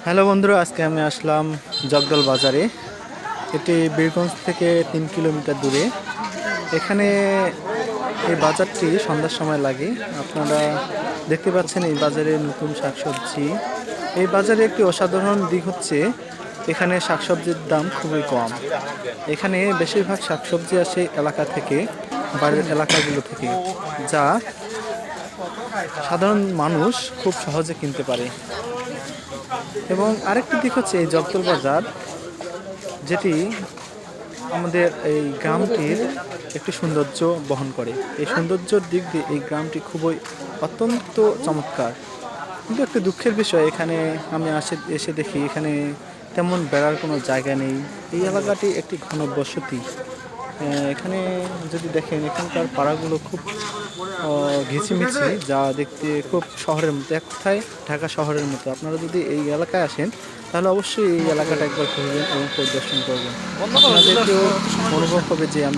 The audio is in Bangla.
হ্যালো বন্ধুরা, আজকে আমি আসলাম জগদল বাজারে। এটি বীরগঞ্জ থেকে 3 কিলোমিটার দূরে। এখানে এই বাজারটি সন্ধ্যার সময় লাগে। আপনারা দেখতে পাচ্ছেন এই বাজারে নতুন শাকসবজি। এই বাজারে একটি অসাধারণ দিক হচ্ছে এখানে শাকসবজির দাম খুবই কম। এখানে বেশিরভাগ শাকসবজি আসে এলাকা থেকে, বাইরের এলাকাগুলো থেকে, যা সাধারণ মানুষ খুব সহজে কিনতে পারে। এবং আরেকটি দিক হচ্ছে এই জগদল বাজার, যেটি আমাদের এই গ্রামটির একটি সৌন্দর্য বহন করে। এই সৌন্দর্যের দিক দিয়ে এই গ্রামটি খুবই অত্যন্ত চমৎকার। কিন্তু একটি দুঃখের বিষয়, এখানে আমি এসে দেখি এখানে তেমন বেড়ার কোনো জায়গা নেই। এই এলাকাটি একটি ঘনবসতি। এখানে যদি দেখেন, এখানকার পাড়াগুলো খুব ঘিচিমিচি, যা দেখতে খুব শহরের মতো, এক কথায় ঢাকা শহরের মতো। আপনারা যদি এই এলাকায় আসেন তাহলে অবশ্যই এই এলাকাটা একবার ঘুরবেন এবং পরিদর্শন করবেন। আপনাদেরকেও অনুভব হবে যে আমি